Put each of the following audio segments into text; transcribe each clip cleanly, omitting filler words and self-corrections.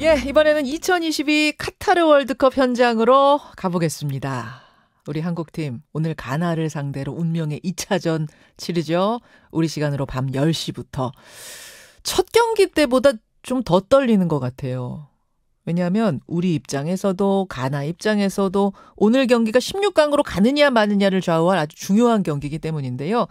예, 이번에는 2022 카타르 월드컵 현장으로 가보겠습니다. 우리 한국팀 오늘 가나를 상대로 운명의 2차전 치르죠. 우리 시간으로 밤 10시부터. 첫 경기 때보다 좀 더 떨리는 것 같아요. 왜냐하면 우리 입장에서도 가나 입장에서도 오늘 경기가 16강으로 가느냐 마느냐를 좌우할 아주 중요한 경기이기 때문인데요.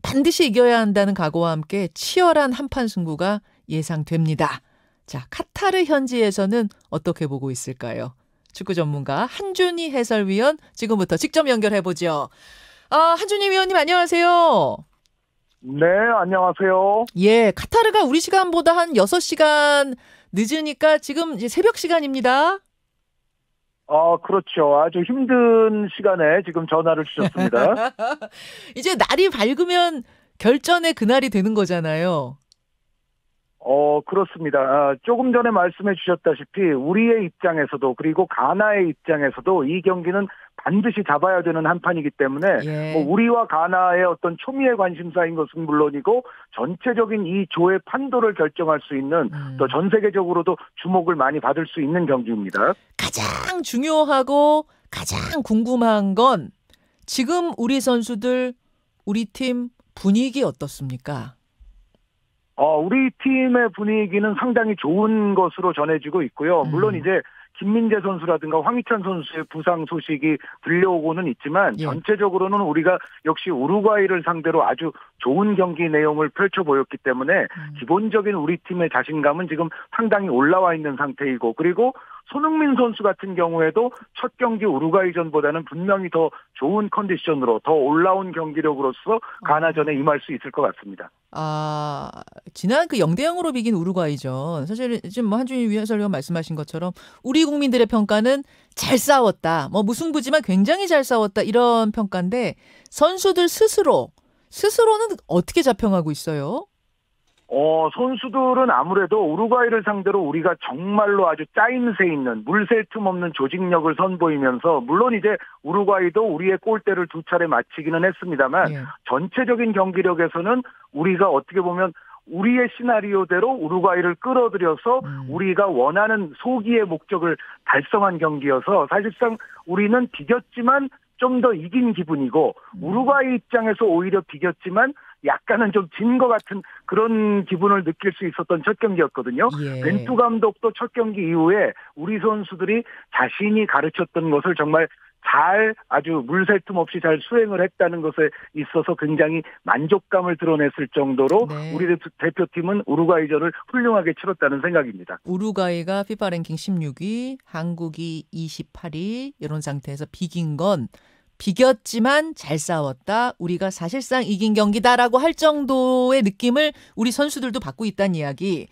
반드시 이겨야 한다는 각오와 함께 치열한 한판 승부가 예상됩니다. 자, 카타르 현지에서는 어떻게 보고 있을까요? 축구 전문가 한준희 해설위원 지금부터 직접 연결해보죠. 한준희 위원님 안녕하세요. 네, 안녕하세요. 예, 카타르가 우리 시간보다 한 6시간 늦으니까 지금 이제 새벽 시간입니다. 그렇죠. 아주 힘든 시간에 지금 전화를 주셨습니다. 이제 날이 밝으면 결전의 그날이 되는 거잖아요. 그렇습니다. 조금 전에 말씀해 주셨다시피 우리의 입장에서도 그리고 가나의 입장에서도 이 경기는 반드시 잡아야 되는 한판이기 때문에 예. 우리와 가나의 어떤 초미의 관심사인 것은 물론이고 전체적인 이 조의 판도를 결정할 수 있는 또 전 세계적으로도 주목을 많이 받을 수 있는 경기입니다. 가장 중요하고 가장 궁금한 건 지금 우리 선수들, 우리 팀 분위기 어떻습니까? 우리 팀의 분위기는 상당히 좋은 것으로 전해지고 있고요. 물론 이제 김민재 선수라든가 황희찬 선수의 부상 소식이 들려오고는 있지만 전체적으로는 우리가 역시 우루과이를 상대로 아주 좋은 경기 내용을 펼쳐 보였기 때문에 기본적인 우리 팀의 자신감은 지금 상당히 올라와 있는 상태이고 그리고 손흥민 선수 같은 경우에도 첫 경기 우루과이전보다는 분명히 더 좋은 컨디션으로 더 올라온 경기력으로서 가나전에 임할 수 있을 것 같습니다. 지난 그 0대0으로 비긴 우루과이전. 사실 지금 한준희 해설위원 말씀하신 것처럼 우리 국민들의 평가는 잘 싸웠다. 무승부지만 굉장히 잘 싸웠다. 이런 평가인데 선수들 스스로는 어떻게 자평하고 있어요? 선수들은 아무래도 우루과이를 상대로 우리가 정말로 아주 짜임새 있는 물샐 틈 없는 조직력을 선보이면서 물론 이제 우루과이도 우리의 골대를 두 차례 맞히기는 했습니다만 전체적인 경기력에서는 우리가 어떻게 보면 우리의 시나리오대로 우루과이를 끌어들여서 우리가 원하는 소기의 목적을 달성한 경기여서 사실상 우리는 비겼지만 좀 더 이긴 기분이고 우루과이 입장에서 오히려 비겼지만 약간은 좀 진 것 같은 그런 기분을 느낄 수 있었던 첫 경기였거든요. 벤투 감독도 첫 경기 이후에 우리 선수들이 자신이 가르쳤던 것을 정말 잘 아주 물샐 틈 없이 잘 수행을 했다는 것에 있어서 굉장히 만족감을 드러냈을 정도로 우리 대표팀은 우루과이전을 훌륭하게 치렀다는 생각입니다. 우루과이가 피파 랭킹 16위, 한국이 28위 이런 상태에서 비긴 건 비겼지만 잘 싸웠다. 우리가 사실상 이긴 경기다라고 할 정도의 느낌을 우리 선수들도 받고 있다는 이야기.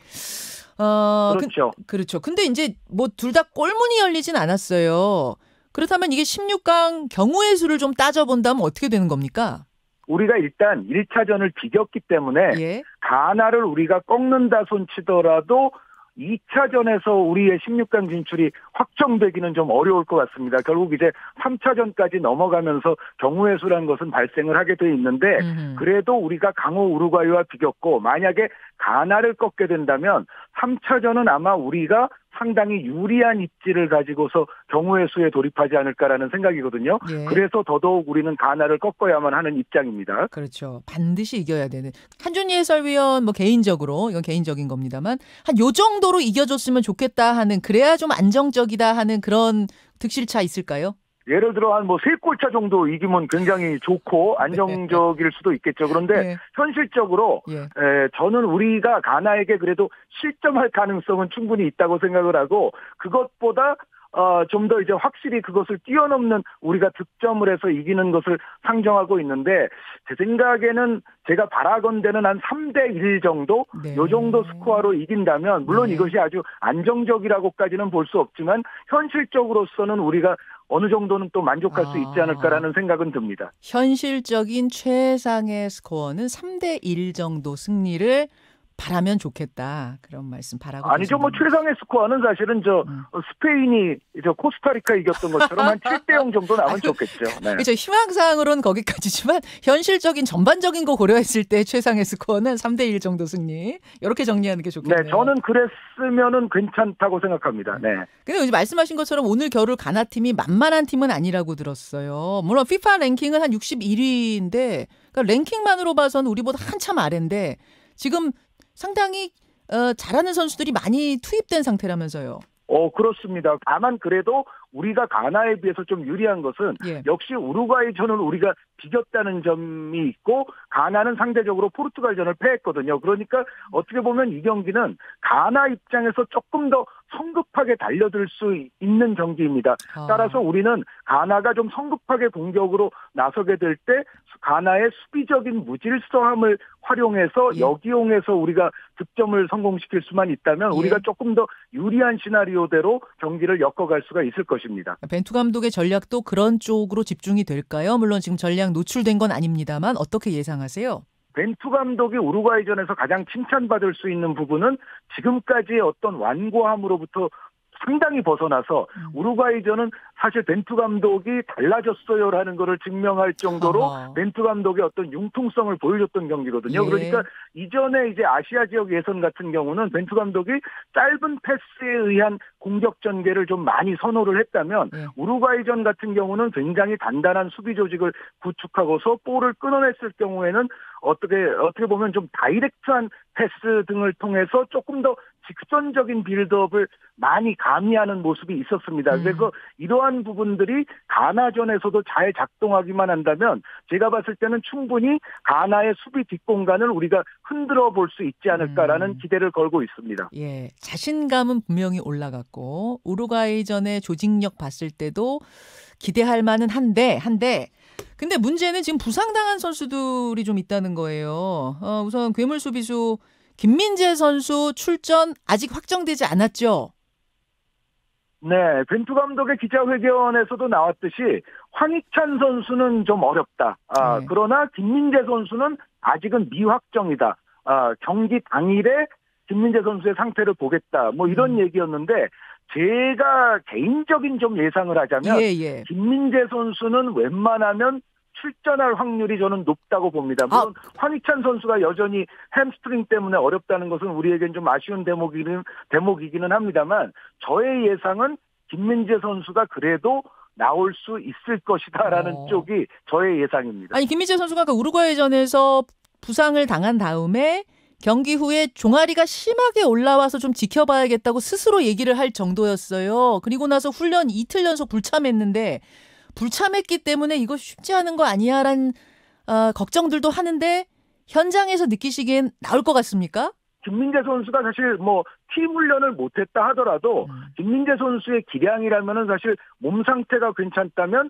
그렇죠. 그렇죠. 근데 이제 둘 다 골문이 열리진 않았어요. 그렇다면 이게 16강 경우의 수를 좀 따져본다면 어떻게 되는 겁니까? 우리가 일단 1차전을 비겼기 때문에 가나를 우리가 꺾는다 손치더라도 2차전에서 우리의 16강 진출이 확정되기는 좀 어려울 것 같습니다. 결국 이제 3차전까지 넘어가면서 경우의 수라는 것은 발생을 하게 돼 있는데 그래도 우리가 강호 우루과이와 비겼고 만약에 가나를 꺾게 된다면 3차전은 아마 우리가 상당히 유리한 입지를 가지고서 경우의 수에 돌입하지 않을까라는 생각이거든요. 그래서 더더욱 우리는 가나를 꺾어야만 하는 입장입니다. 그렇죠. 반드시 이겨야 되는. 한준희 해설위원 개인적으로 이건 개인적인 겁니다만 한 요 정도로 이겨줬으면 좋겠다 하는 그래야 좀 안정적이다 하는 그런 득실차 있을까요? 예를 들어 한 3골차 정도 이기면 굉장히 좋고 안정적일 수도 있겠죠. 그런데 현실적으로 저는 우리가 가나에게 그래도 실점할 가능성은 충분히 있다고 생각을 하고 그것보다 좀 더 이제 확실히 그것을 뛰어넘는 우리가 득점을 해서 이기는 것을 상정하고 있는데 제 생각에는 제가 바라건대는 한 3대1 정도 요 정도 스코어로 이긴다면 물론 이것이 아주 안정적이라고까지는 볼 수 없지만 현실적으로서는 우리가 어느 정도는 또 만족할 수 있지 않을까라는 생각은 듭니다. 현실적인 최상의 스코어는 3대1 정도 승리를 바라면 좋겠다. 그런 말씀 바라고 아니죠. 뭐 계신다는 최상의 스코어는 사실은 스페인이 코스타리카 이겼던 것처럼 한 7대0 정도 나면 좋겠죠. 네. 그렇죠. 희망사항으로는 거기까지지만 현실적인 전반적인 거 고려했을 때 최상의 스코어는 3대1 정도 승리. 이렇게 정리하는 게 좋겠네요. 네, 저는 그랬으면은 괜찮다고 생각합니다. 네. 근데 말씀하신 것처럼 오늘 겨울 가나 팀이 만만한 팀은 아니라고 들었어요. 물론 FIFA 랭킹은 한 61위인데 그러니까 랭킹만으로 봐서는 우리보다 한참 아래인데 지금 상당히 잘하는 선수들이 많이 투입된 상태라면서요. 그렇습니다. 다만 그래도 우리가 가나에 비해서 좀 유리한 것은 역시 우루과이전을 우리가 비겼다는 점이 있고 가나는 상대적으로 포르투갈전을 패했거든요. 그러니까 어떻게 보면 이 경기는 가나 입장에서 조금 더 성급하게 달려들 수 있는 경기입니다. 따라서 우리는 가나가 좀 성급하게 공격으로 나서게 될 때 가나의 수비적인 무질서함을 활용해서 역이용해서 우리가 득점을 성공시킬 수만 있다면 우리가 조금 더 유리한 시나리오대로 경기를 엮어갈 수가 있을 것입니다. 벤투 감독의 전략도 그런 쪽으로 집중이 될까요? 물론 지금 전략 노출된 건 아닙니다만 어떻게 예상하세요? 벤투 감독이 우루과이전에서 가장 칭찬받을 수 있는 부분은 지금까지의 어떤 완고함으로부터 상당히 벗어나서 우루과이전은 사실 벤투 감독이 달라졌어요라는 것을 증명할 정도로 벤투 감독의 어떤 융통성을 보여줬던 경기거든요. 그러니까 이전에 이제 아시아 지역 예선 같은 경우는 벤투 감독이 짧은 패스에 의한 공격 전개를 좀 많이 선호를 했다면 우루과이전 같은 경우는 굉장히 단단한 수비 조직을 구축하고서 볼을 끊어냈을 경우에는 어떻게 보면 좀 다이렉트한 패스 등을 통해서 조금 더 직선적인 빌드업을 많이 가미하는 모습이 있었습니다. 그래서 이러한 부분들이 가나전에서도 잘 작동하기만 한다면 제가 봤을 때는 충분히 가나의 수비 뒷공간을 우리가 흔들어 볼 수 있지 않을까라는 기대를 걸고 있습니다. 예, 자신감은 분명히 올라갔고 우루과이전의 조직력 봤을 때도 기대할 만은 한데 근데 문제는 지금 부상당한 선수들이 좀 있다는 거예요. 우선 괴물 수비수 김민재 선수 출전 아직 확정되지 않았죠? 네, 벤투 감독의 기자회견에서도 나왔듯이 황희찬 선수는 좀 어렵다. 그러나 김민재 선수는 아직은 미확정이다. 경기 당일에 김민재 선수의 상태를 보겠다. 뭐 이런 얘기였는데 제가 개인적인 좀 예상을 하자면 김민재 선수는 웬만하면 출전할 확률이 저는 높다고 봅니다. 물론 황희찬 선수가 여전히 햄스트링 때문에 어렵다는 것은 우리에겐 좀 아쉬운 대목이기는 합니다만 저의 예상은 김민재 선수가 그래도 나올 수 있을 것이다라는 쪽이 저의 예상입니다. 아니 김민재 선수가 그 우루과이전에서 부상을 당한 다음에 경기 후에 종아리가 심하게 올라와서 좀 지켜봐야겠다고 스스로 얘기를 할 정도였어요. 그리고 나서 훈련 이틀 연속 불참했기 때문에 이거 쉽지 않은 거 아니야라는 걱정들도 하는데 현장에서 느끼시기엔 나올 것 같습니까? 김민재 선수가 사실 팀 훈련을 못했다 하더라도 김민재 선수의 기량이라면은 사실 몸 상태가 괜찮다면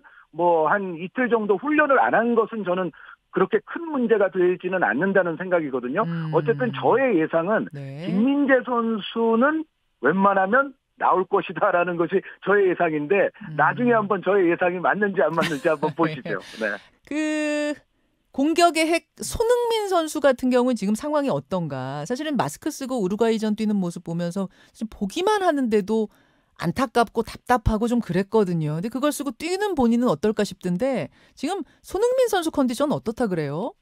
한 이틀 정도 훈련을 안 한 것은 저는 그렇게 큰 문제가 되지는 않는다는 생각이거든요. 어쨌든 저의 예상은 김민재 선수는 웬만하면 나올 것이다라는 것이 저의 예상인데 나중에 한번 저의 예상이 맞는지 안 맞는지 한번 보시죠. 네. 그 공격의 핵 손흥민 선수 같은 경우는 지금 상황이 어떤가? 사실은 마스크 쓰고 우루과이전 뛰는 모습 보면서 보기만 하는데도 안타깝고 답답하고 좀 그랬거든요. 근데 그걸 쓰고 뛰는 본인은 어떨까 싶던데 지금 손흥민 선수 컨디션 어떻다 그래요?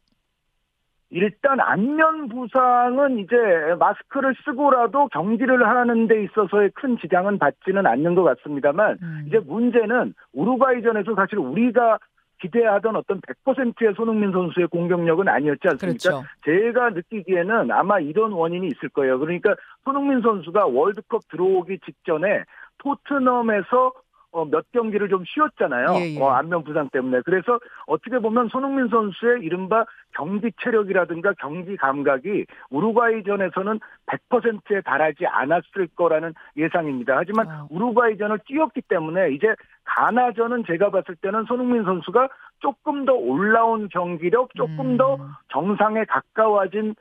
일단 안면 부상은 이제 마스크를 쓰고라도 경기를 하는 데 있어서의 큰 지장은 받지는 않는 것 같습니다만 이제 문제는 우루과이전에서 사실 우리가 기대하던 어떤 100%의 손흥민 선수의 공격력은 아니었지 않습니까? 그렇죠. 제가 느끼기에는 아마 이런 원인이 있을 거예요. 그러니까 손흥민 선수가 월드컵 들어오기 직전에 토트넘에서 몇 경기를 좀 쉬었잖아요. 안면 부상 때문에. 그래서 어떻게 보면 손흥민 선수의 이른바 경기 체력이라든가 경기 감각이 우루과이전에서는 100%에 달하지 않았을 거라는 예상입니다. 하지만 우루과이전을 뛰었기 때문에 이제 가나전은 제가 봤을 때는 손흥민 선수가 조금 더 올라온 경기력, 조금 더 정상에 가까워진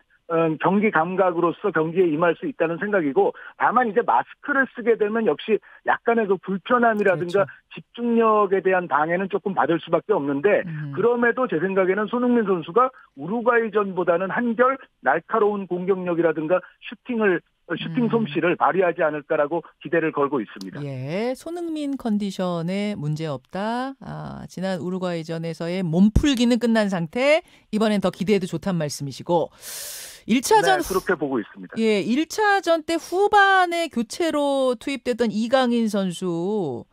경기 감각으로서 경기에 임할 수 있다는 생각이고, 다만 이제 마스크를 쓰게 되면 역시 약간의 그 불편함이라든가 그렇죠. 집중력에 대한 방해는 조금 받을 수밖에 없는데, 그럼에도 제 생각에는 손흥민 선수가 우루과이전보다는 한결 날카로운 공격력이라든가 슈팅 솜씨를 발휘하지 않을까라고 기대를 걸고 있습니다. 예, 손흥민 컨디션에 문제 없다. 지난 우루과이전에서의 몸풀기는 끝난 상태. 이번엔 더 기대해도 좋단 말씀이시고. 1차전 네, 그렇게 보고 있습니다. 예, 1차전 때 후반에 교체로 투입됐던 이강인 선수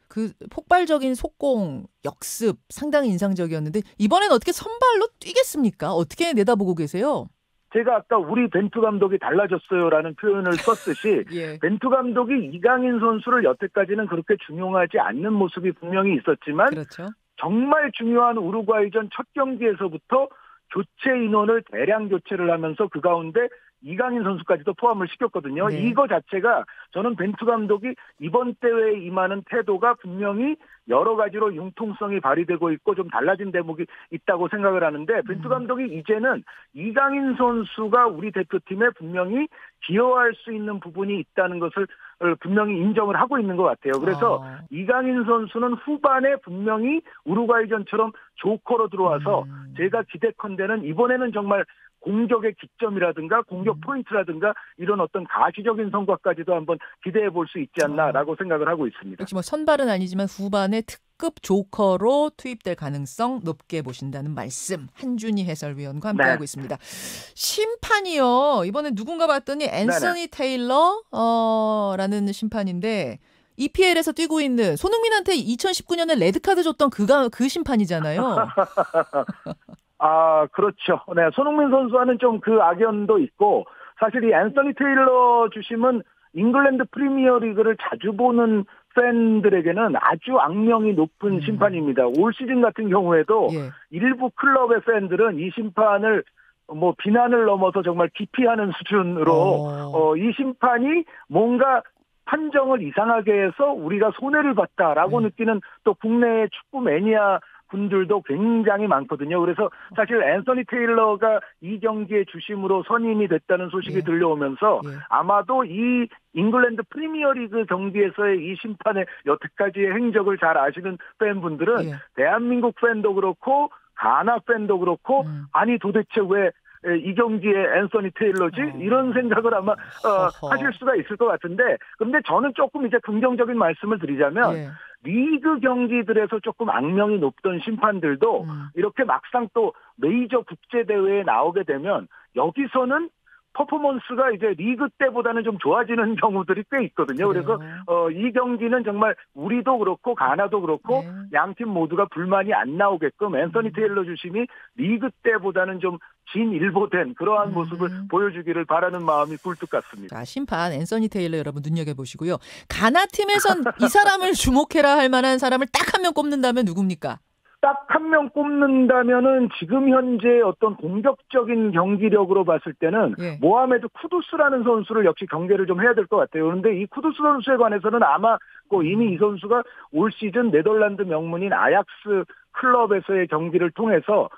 그 폭발적인 속공, 역습 상당히 인상적이었는데 이번엔 어떻게 선발로 뛰겠습니까? 어떻게 내다보고 계세요? 제가 아까 우리 벤투 감독이 달라졌어요라는 표현을 썼듯이 예. 벤투 감독이 이강인 선수를 여태까지는 그렇게 중용하지 않는 모습이 분명히 있었지만 그렇죠. 정말 중요한 우루과이전 첫 경기에서부터 교체 인원을 대량 교체를 하면서 그 가운데 이강인 선수까지도 포함을 시켰거든요. 네. 이거 자체가 저는 벤투 감독이 이번 대회에 임하는 태도가 분명히 여러 가지로 융통성이 발휘되고 있고 좀 달라진 대목이 있다고 생각을 하는데, 벤투 감독이 이제는 이강인 선수가 우리 대표팀에 분명히 기여할 수 있는 부분이 있다는 것을 분명히 인정을 하고 있는 것 같아요. 그래서 이강인 선수는 후반에 분명히 우루과이전처럼 조커로 들어와서 제가 기대컨대는 이번에는 정말 공격의 기점이라든가 공격 포인트라든가 이런 어떤 가시적인 성과까지도 한번 기대해 볼 수 있지 않나라고 생각을 하고 있습니다. 역시 뭐 선발은 아니지만 후반에 특급 조커로 투입될 가능성 높게 보신다는 말씀, 한준희 해설위원과 함께하고 있습니다. 심판이요. 이번에 누군가 봤더니 앤서니 테일러라는 심판인데 EPL에서 뛰고 있는 손흥민한테 2019년에 레드카드 줬던 그 심판이잖아요. 그렇죠. 네, 손흥민 선수와는 좀 그 악연도 있고, 사실 이 앤서니 테일러 주심은 잉글랜드 프리미어리그를 자주 보는 팬들에게는 아주 악명이 높은 심판입니다. 올 시즌 같은 경우에도 일부 클럽의 팬들은 이 심판을 뭐 비난을 넘어서 정말 기피하는 수준으로 이 심판이 뭔가 판정을 이상하게 해서 우리가 손해를 봤다라고 느끼는 또 국내의 축구 매니아 분들도 굉장히 많거든요. 그래서 사실 앤서니 테일러가 이 경기의 주심으로 선임이 됐다는 소식이 들려오면서 아마도 이 잉글랜드 프리미어리그 경기에서의 이 심판의 여태까지의 행적을 잘 아시는 팬분들은 대한민국 팬도 그렇고 가나 팬도 그렇고 아니 도대체 왜 이 경기에 앤서니 테일러지? 이런 생각을 아마 하실 수가 있을 것 같은데, 근데 저는 조금 이제 긍정적인 말씀을 드리자면 리그 경기들에서 조금 악명이 높던 심판들도 이렇게 막상 또 메이저 국제 대회에 나오게 되면 여기서는 퍼포먼스가 이제 리그 때보다는 좀 좋아지는 경우들이 꽤 있거든요. 그래서 이 경기는 정말 우리도 그렇고 가나도 그렇고 양팀 모두가 불만이 안 나오게끔 앤서니 테일러 주심이 리그 때보다는 좀 진일보된 그러한 모습을 보여주기를 바라는 마음이 굴뚝 같습니다. 자, 심판 앤서니 테일러 여러분 눈여겨보시고요. 가나 팀에선 이 사람을 주목해라 할 만한 사람을 딱 한 명 꼽는다면 누굽니까? 딱 한 명 꼽는다면은 지금 현재 어떤 공격적인 경기력으로 봤을 때는 모하메드 쿠두스라는 선수를 역시 경계를 좀 해야 될 것 같아요. 그런데 이 쿠두스 선수에 관해서는 아마 이미 이 선수가 올 시즌 네덜란드 명문인 아약스 클럽에서의 경기를 통해서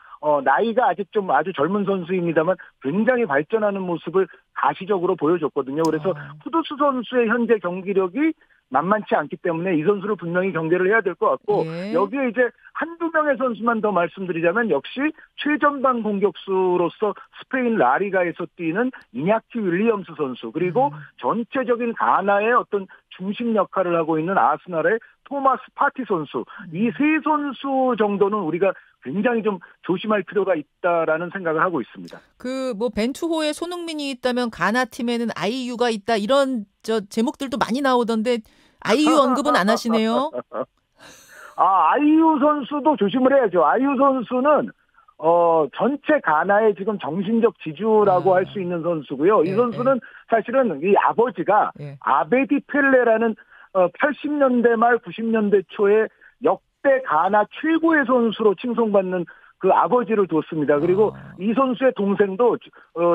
나이가 아직 좀 아주 젊은 선수입니다만 굉장히 발전하는 모습을 가시적으로 보여줬거든요. 그래서 쿠두스 선수의 현재 경기력이 만만치 않기 때문에 이 선수를 분명히 경계를 해야 될 것 같고, 여기에 이제 한두 명의 선수만 더 말씀드리자면 역시 최전방 공격수로서 스페인 라리가에서 뛰는 이냐키 윌리엄스 선수, 그리고 전체적인 가나의 어떤 중심 역할을 하고 있는 아스날의 토마스 파티 선수, 이 세 선수 정도는 우리가 굉장히 좀 조심할 필요가 있다라는 생각을 하고 있습니다. 벤투호에 손흥민이 있다면 가나 팀에는 아이유가 있다 이런 제목들도 많이 나오던데 아이유 언급은 안 하시네요. 아이유 선수도 조심을 해야죠. 아이유 선수는 전체 가나의 지금 정신적 지주라고 할 수 있는 선수고요. 이 선수는 사실은 이 아버지가 아베디 펠레라는 80년대 말 90년대 초에 역대 가나 최고의 선수로 칭송받는 그 아버지를 뒀습니다. 그리고 이 선수의 동생도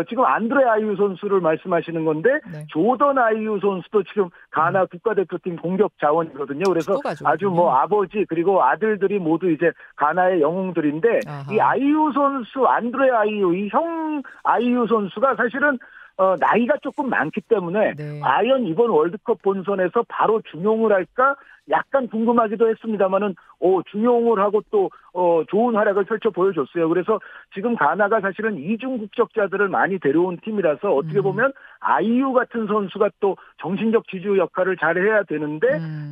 지금 안드레 아이유 선수를 말씀하시는 건데 네. 조던 아이유 선수도 지금 가나 국가대표팀 공격 자원이거든요. 그래서 아주 뭐 아버지 그리고 아들들이 모두 이제 가나의 영웅들인데 아하. 이 아이유 선수 안드레 아이유 이 형 아이유 선수가 사실은 나이가 조금 많기 때문에 네. 과연 이번 월드컵 본선에서 바로 중용을 할까 약간 궁금하기도 했습니다만은 중용을 하고 또 좋은 활약을 펼쳐 보여줬어요. 그래서 지금 가나가 사실은 이중 국적자들을 많이 데려온 팀이라서 어떻게 보면 아이유 같은 선수가 또 정신적 지주 역할을 잘 해야 되는데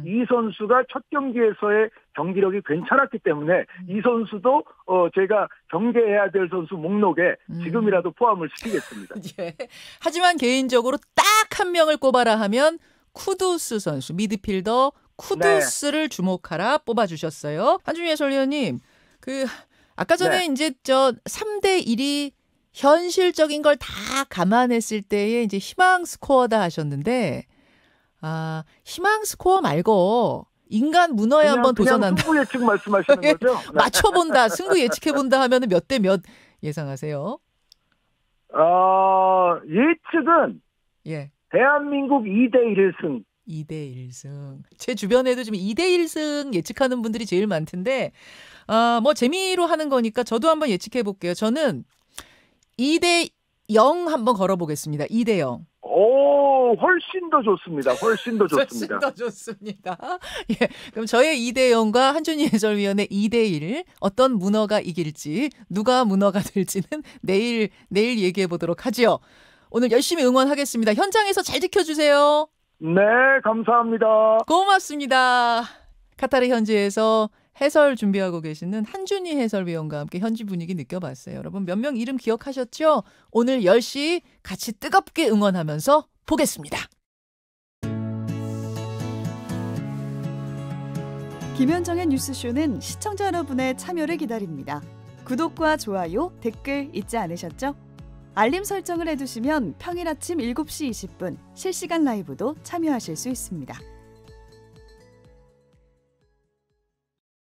이 선수가 첫 경기에서의 경기력이 괜찮았기 때문에 이 선수도 제가 경계해야 될 선수 목록에 지금이라도 포함을 시키겠습니다. 예. 하지만 개인적으로 딱 한 명을 꼽아라 하면 쿠두스 선수 미드필더 쿠두스를 네. 주목하라 뽑아주셨어요. 한준희 해설위원님, 아까 전에 네. 이제 3대 1이 현실적인 걸 다 감안했을 때에 이제 희망 스코어다 하셨는데, 희망 스코어 말고 인간 문어에 한번 도전한다. 승부 예측 말씀하시는 거죠? 네. 맞춰본다, 승부 예측해본다 하면은 몇 대 몇 예상하세요? 예측은 예. 대한민국 2대 1승. 2대 1승. 제 주변에도 지금 2대 1승 예측하는 분들이 제일 많던데, 뭐 재미로 하는 거니까 저도 한번 예측해 볼게요. 저는 2대 0 한번 걸어보겠습니다. 2대 0. 훨씬 더 좋습니다. 훨씬 더 좋습니다. 훨씬 더 좋습니다. 예, 그럼 저의 2대 0과 한준희 해설위원의 2대 1 어떤 문어가 이길지 누가 문어가 될지는 내일 얘기해 보도록 하죠. 오늘 열심히 응원하겠습니다. 현장에서 잘 지켜주세요. 네, 감사합니다. 고맙습니다. 카타르 현지에서 해설 준비하고 계시는 한준희 해설위원과 함께 현지 분위기 느껴봤어요. 여러분 몇 명 이름 기억하셨죠? 오늘 10시 같이 뜨겁게 응원하면서 보겠습니다. 김현정의 뉴스쇼는 시청자 여러분의 참여를 기다립니다. 구독과 좋아요, 댓글 잊지 않으셨죠? 알림 설정을 해두시면 평일 아침 7시 20분 실시간 라이브도 참여하실 수 있습니다.